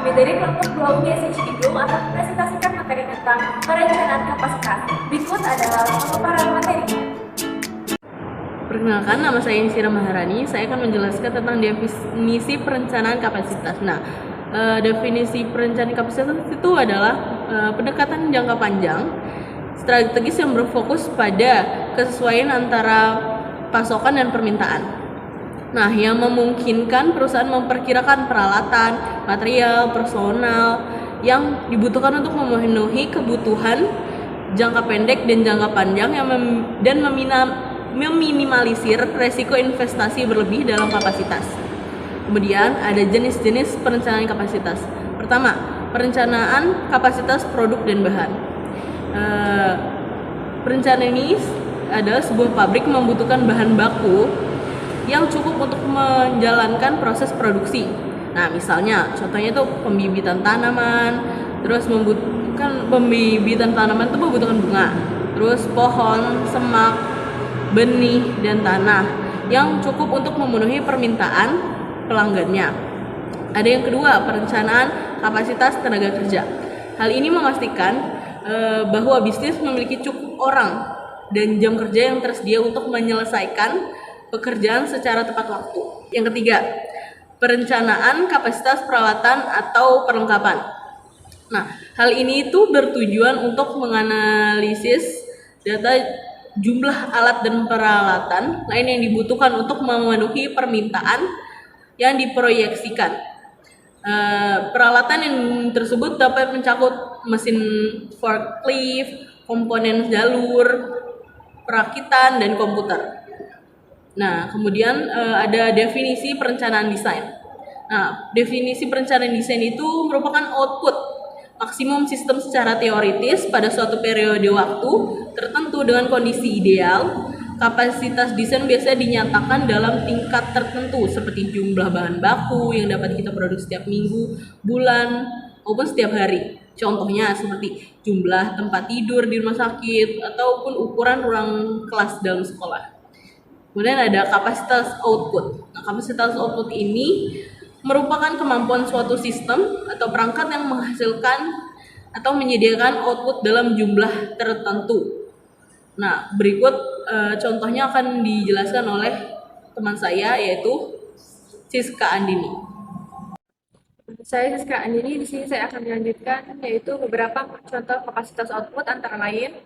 Kami dari kelompok 2 UGSC Cibinong akan mempresentasikan materi tentang perencanaan kapasitas. Berikut adalah pemaparan materi. Perkenalkan, nama saya Insira Maharani. Saya akan menjelaskan tentang definisi perencanaan kapasitas. Definisi perencanaan kapasitas itu adalah pendekatan jangka panjang, strategis yang berfokus pada kesesuaian antara pasokan dan permintaan. Yang memungkinkan perusahaan memperkirakan peralatan, material, personal yang dibutuhkan untuk memenuhi kebutuhan jangka pendek dan jangka panjang dan meminimalisir resiko investasi berlebih dalam kapasitas. Kemudian ada jenis-jenis perencanaan kapasitas. Pertama, perencanaan kapasitas produk dan bahan. Perencanaan ini adalah sebuah pabrik membutuhkan bahan baku yang cukup untuk menjalankan proses produksi. Misalnya, contohnya itu pembibitan tanaman, terus pembibitan tanaman itu membutuhkan bunga, terus pohon, semak, benih, dan tanah yang cukup untuk memenuhi permintaan pelanggannya. Ada yang kedua, perencanaan kapasitas tenaga kerja. Hal ini memastikan bahwa bisnis memiliki cukup orang dan jam kerja yang tersedia untuk menyelesaikan pekerjaan secara tepat waktu. Yang ketiga, perencanaan kapasitas peralatan atau perlengkapan. Hal ini itu bertujuan untuk menganalisis data jumlah alat dan peralatan lain yang dibutuhkan untuk memenuhi permintaan yang diproyeksikan. Peralatan yang tersebut dapat mencakup mesin forklift, komponen jalur, perakitan, dan komputer. Kemudian ada definisi perencanaan desain. Definisi perencanaan desain itu merupakan output maksimum sistem secara teoritis pada suatu periode waktu tertentu dengan kondisi ideal. Kapasitas desain biasanya dinyatakan dalam tingkat tertentu seperti jumlah bahan baku yang dapat kita produksi setiap minggu, bulan, maupun setiap hari. Contohnya seperti jumlah tempat tidur di rumah sakit ataupun ukuran ruang kelas dalam sekolah. Kemudian ada kapasitas output. Kapasitas output ini merupakan kemampuan suatu sistem atau perangkat yang menghasilkan atau menyediakan output dalam jumlah tertentu. Berikut contohnya akan dijelaskan oleh teman saya, yaitu Siska Andini. Saya Siska Andini. Di sini saya akan melanjutkan yaitu beberapa contoh kapasitas output antara lain.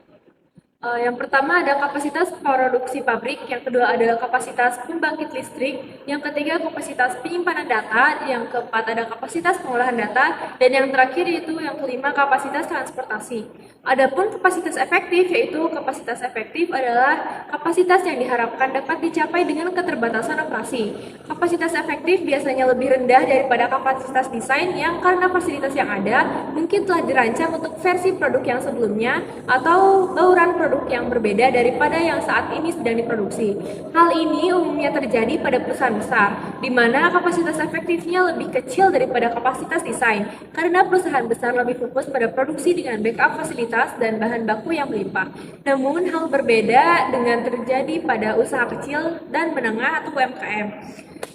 Yang pertama ada kapasitas produksi pabrik, yang kedua adalah kapasitas pembangkit listrik, yang ketiga kapasitas penyimpanan data, yang keempat ada kapasitas pengolahan data, dan yang terakhir yaitu yang kelima kapasitas transportasi. Adapun kapasitas efektif, yaitu kapasitas efektif adalah kapasitas yang diharapkan dapat dicapai dengan keterbatasan operasi. Kapasitas efektif biasanya lebih rendah daripada kapasitas desain yang karena fasilitas yang ada mungkin telah dirancang untuk versi produk yang sebelumnya atau bauran produk yang berbeda daripada yang saat ini sedang diproduksi. Hal ini umumnya terjadi pada perusahaan besar, di mana kapasitas efektifnya lebih kecil daripada kapasitas desain, karena perusahaan besar lebih fokus pada produksi dengan backup fasilitas dan bahan baku yang melimpah. Namun, hal berbeda dengan terjadi pada usaha kecil dan menengah atau UMKM,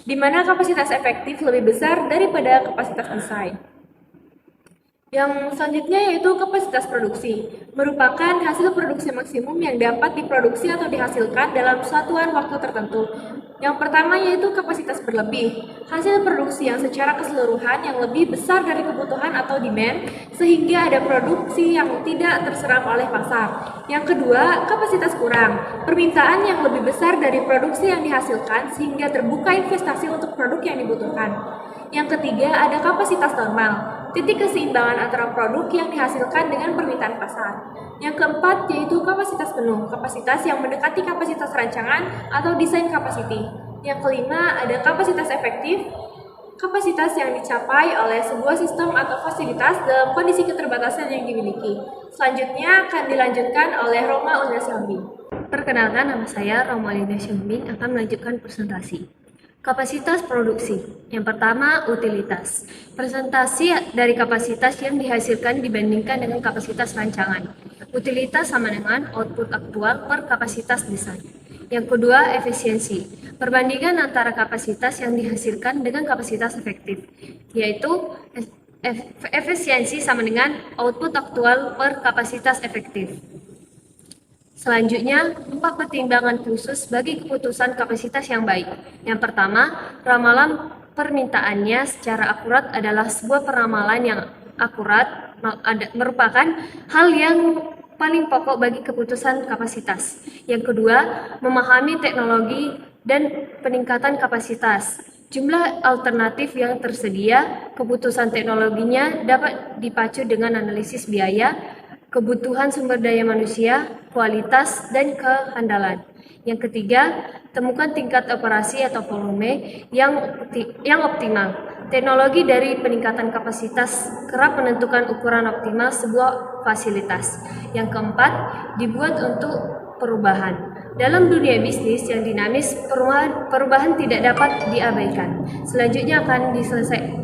di mana kapasitas efektif lebih besar daripada kapasitas desain. Yang selanjutnya yaitu kapasitas produksi, merupakan hasil produksi maksimum yang dapat diproduksi atau dihasilkan dalam satuan waktu tertentu. Yang pertama yaitu kapasitas berlebih, hasil produksi yang secara keseluruhan yang lebih besar dari kebutuhan atau demand, sehingga ada produksi yang tidak terserap oleh pasar. Yang kedua, kapasitas kurang, permintaan yang lebih besar dari produksi yang dihasilkan, sehingga terbuka investasi untuk produk yang dibutuhkan. Yang ketiga, ada kapasitas normal, titik keseimbangan antara produk yang dihasilkan dengan permintaan pasar. Yang keempat yaitu kapasitas penuh, kapasitas yang mendekati kapasitas rancangan atau desain capacity. Yang kelima ada kapasitas efektif, kapasitas yang dicapai oleh sebuah sistem atau fasilitas dalam kondisi keterbatasan yang dimiliki. Selanjutnya akan dilanjutkan oleh Roma Ulna Syahmbing. Perkenalkan, nama saya Roma Ulna Syahmbing akan melanjutkan presentasi. Kapasitas produksi. Yang pertama, utilitas. Presentasi dari kapasitas yang dihasilkan dibandingkan dengan kapasitas rancangan. Utilitas sama dengan output aktual per kapasitas desain. Yang kedua, efisiensi. Perbandingan antara kapasitas yang dihasilkan dengan kapasitas efektif, yaitu efisiensi sama dengan output aktual per kapasitas efektif. Selanjutnya, 4 pertimbangan khusus bagi keputusan kapasitas yang baik. Yang pertama, ramalan permintaannya secara akurat adalah sebuah peramalan yang akurat merupakan hal yang paling pokok bagi keputusan kapasitas. Yang kedua, memahami teknologi dan peningkatan kapasitas. Jumlah alternatif yang tersedia, keputusan teknologinya dapat dipacu dengan analisis biaya, kebutuhan sumber daya manusia, kualitas, dan kehandalan. Yang ketiga, temukan tingkat operasi atau volume yang optimal. Teknologi dari peningkatan kapasitas kerap menentukan ukuran optimal sebuah fasilitas. Yang keempat, dibuat untuk perubahan. Dalam dunia bisnis yang dinamis, perubahan tidak dapat diabaikan. Selanjutnya akan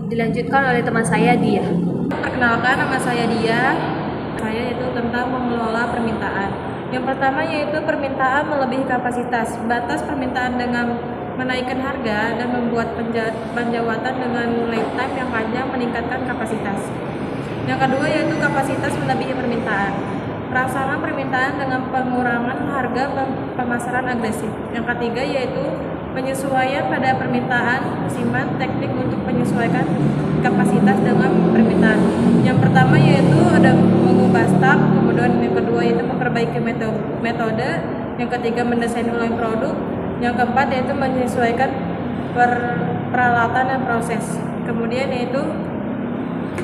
dilanjutkan oleh teman saya, Dia. Perkenalkan, nama saya Dia. Saya itu tentang mengelola permintaan. Yang pertama yaitu permintaan melebihi kapasitas. Batas permintaan dengan menaikkan harga dan membuat penjawatan dengan lead time yang panjang meningkatkan kapasitas. Yang kedua yaitu kapasitas melebihi permintaan. Pelaksanaan permintaan dengan pengurangan harga pemasaran agresif. Yang ketiga yaitu penyesuaian pada permintaan, musiman teknik untuk menyesuaikan kapasitas dengan permintaan. Yang pertama yaitu ada mengubah staf, kemudian yang kedua yaitu memperbaiki metode, yang ketiga mendesain ulang produk, yang keempat yaitu menyesuaikan peralatan dan proses. Kemudian yaitu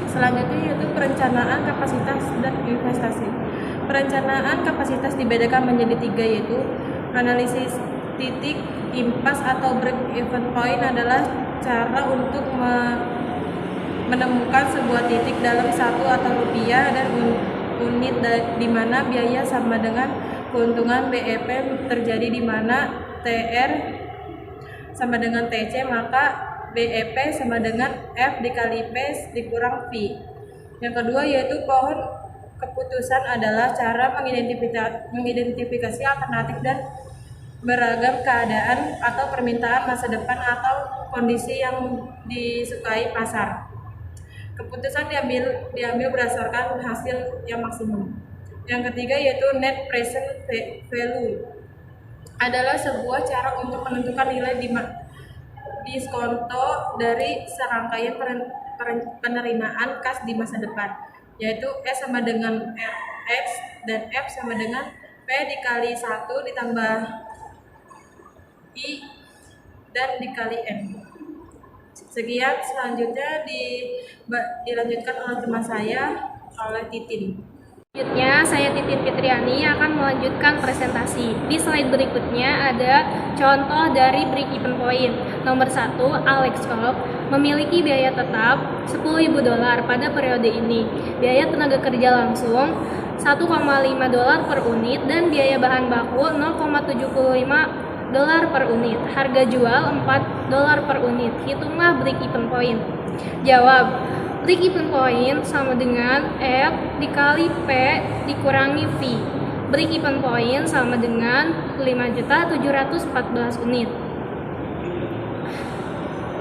selanjutnya yaitu perencanaan kapasitas dan investasi. Perencanaan kapasitas dibedakan menjadi 3 yaitu analisis titik impas atau break even point adalah cara untuk menemukan sebuah titik dalam satu atau rupiah dan unit di mana biaya sama dengan keuntungan BEP terjadi di mana TR sama dengan TC, maka BEP sama dengan F dikali P dikurang V. Yang kedua yaitu pohon keputusan adalah cara mengidentifikasi alternatif dan beragam keadaan atau permintaan masa depan atau kondisi yang disukai pasar. Keputusan diambil berdasarkan hasil yang maksimum. Yang ketiga yaitu net present value adalah sebuah cara untuk menentukan nilai diskonto dari serangkaian penerimaan kas di masa depan, yaitu S sama dengan RX dan F sama dengan P dikali 1 ditambah I dan dikali M. Sekian, selanjutnya dilanjutkan oleh teman saya, oleh Titin. Selanjutnya, saya Titin Fitriani akan melanjutkan presentasi. Di slide berikutnya ada contoh dari break even point. Nomor 1, Alex Corp memiliki biaya tetap $10.000 pada periode ini. Biaya tenaga kerja langsung $1,5 per unit dan biaya bahan baku $0,75 per unit. Harga jual $4 per unit. Hitunglah break even point. Jawab. Break even point sama dengan F dikali P dikurangi V. Break even point sama dengan 5.714 unit.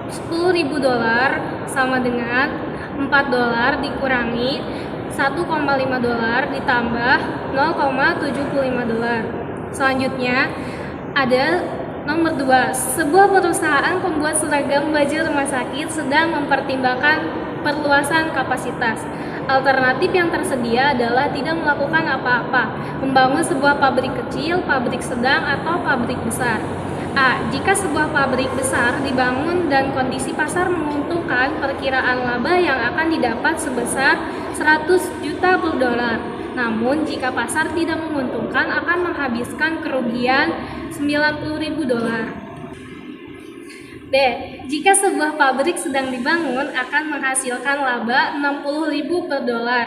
$10.000 sama dengan $4 dikurangi $1,5 ditambah $0,75. Selanjutnya ada nomor 2. Sebuah perusahaan pembuat seragam baju rumah sakit sedang mempertimbangkan perluasan kapasitas. Alternatif yang tersedia adalah tidak melakukan apa-apa, membangun sebuah pabrik kecil, pabrik sedang, atau pabrik besar. A. Jika sebuah pabrik besar dibangun dan kondisi pasar menguntungkan, perkiraan laba yang akan didapat sebesar $100 juta per dolar. Namun, jika pasar tidak menguntungkan, akan menghabiskan kerugian $90.000. B. Jika sebuah pabrik sedang dibangun, akan menghasilkan laba $60.000 per dolar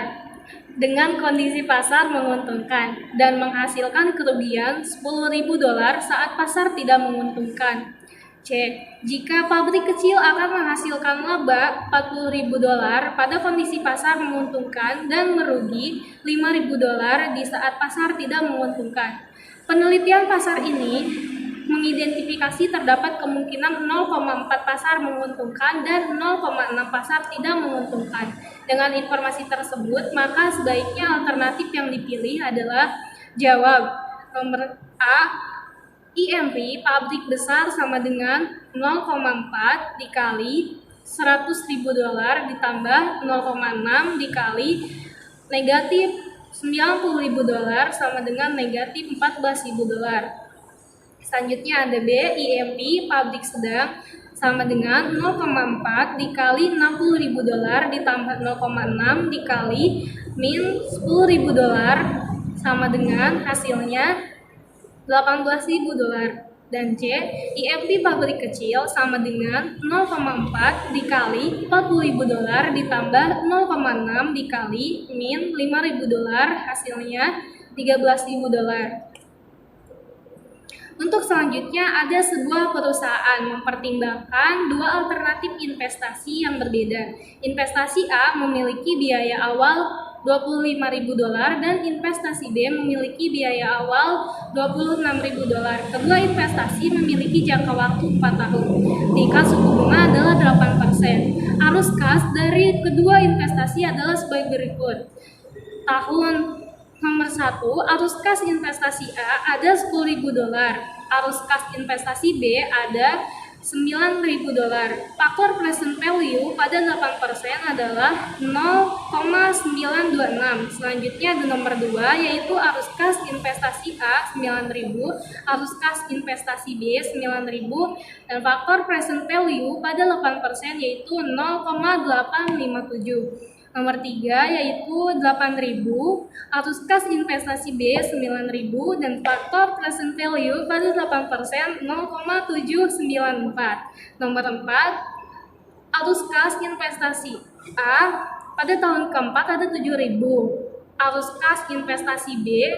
dengan kondisi pasar menguntungkan dan menghasilkan kerugian $10.000 saat pasar tidak menguntungkan. C. Jika pabrik kecil akan menghasilkan laba $40.000 pada kondisi pasar menguntungkan dan merugi $5.000 di saat pasar tidak menguntungkan. Penelitian pasar ini mengidentifikasi terdapat kemungkinan 0,4 pasar menguntungkan dan 0,6 pasar tidak menguntungkan. Dengan informasi tersebut, maka sebaiknya alternatif yang dipilih adalah jawab. Nomor A, IMP pabrik besar sama dengan 0,4 dikali $100.000 ditambah 0,6 dikali negatif $90.000 sama dengan negatif $14.000. Selanjutnya ada B, IMP pabrik sedang sama dengan 0,4 dikali $60.000 ditambah 0,6 dikali min $10.000 sama dengan hasilnya $18.000. Dan C, IMP pabrik kecil sama dengan 0,4 dikali $40.000 ditambah 0,6 dikali min $5.000 hasilnya $13.000. Untuk selanjutnya ada sebuah perusahaan mempertimbangkan dua alternatif investasi yang berbeda. Investasi A memiliki biaya awal $25.000 dan investasi B memiliki biaya awal $26.000. Kedua investasi memiliki jangka waktu 4 tahun. Tingkat suku bunga adalah 8%. Arus kas dari kedua investasi adalah sebagai berikut. Tahun nomor 1, arus kas investasi A ada $10.000. Arus kas investasi B ada $9.000. Faktor present value pada 8% adalah 0,926. Selanjutnya ada nomor 2, yaitu arus kas investasi A 9.000, arus kas investasi B 9.000, dan faktor present value pada 8% yaitu 0,857. Nomor 3 yaitu 8.000, arus kas investasi B 9.000, dan faktor present value pada 8% 0,794. Nomor 4, arus kas investasi A pada tahun keempat ada 7.000, arus kas investasi B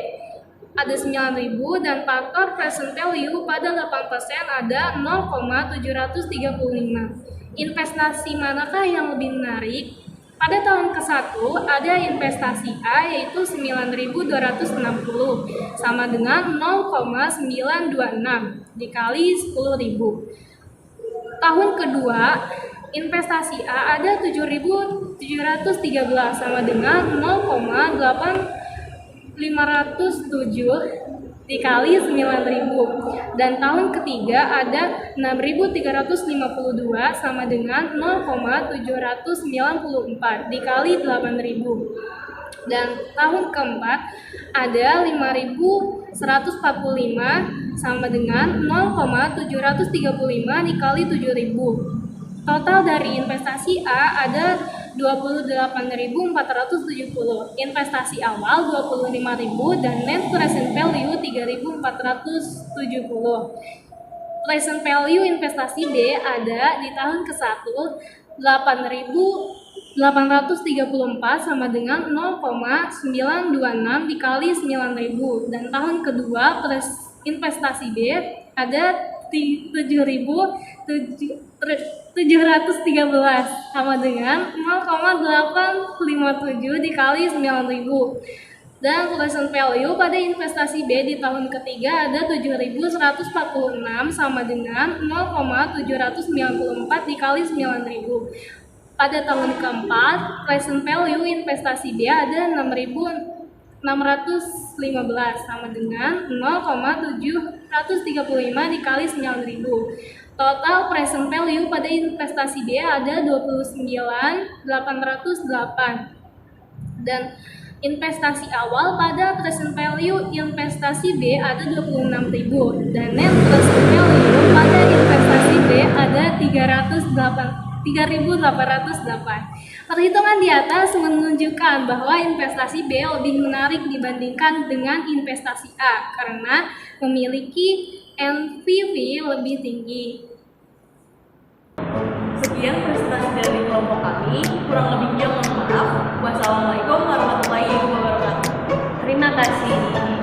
ada 9.000, dan faktor present value pada 8% ada 0,735. Investasi manakah yang lebih menarik? Pada tahun ke-1 ada investasi A yaitu 9.260 sama dengan 0,926 dikali 10.000. Tahun kedua investasi A ada 7.713 sama dengan 0,8507 dikali 9.000, dan tahun ketiga ada 6.352 sama dengan 0,794 dikali 8.000, dan tahun keempat ada 5.145 sama dengan 0,735 dikali 7.000. Total dari investasi A ada 28.470, investasi awal 25.000, dan net present value 3.470. Present value investasi B ada di tahun ke-1 8.834 sama dengan 0,926 dikali 9.000, dan tahun kedua investasi B ada 7.713 sama dengan 0,857 dikali 9.000, dan present value pada investasi B di tahun ketiga ada 7.146 sama dengan 0,794 dikali 9.000. Pada tahun keempat present value investasi B ada 6.615 sama dengan 0,735 dikali 9.000. Total present value pada investasi B ada 29.808, dan investasi awal pada present value investasi B ada 26.000, dan net present value pada investasi B ada 3.808. Perhitungan di atas menunjukkan bahwa investasi B lebih menarik dibandingkan dengan investasi A karena memiliki NPV lebih tinggi. Sekian presentasi dari kelompok kami. Kurang lebihnya mohon maaf. Wassalamualaikum warahmatullahi wabarakatuh. Terima kasih.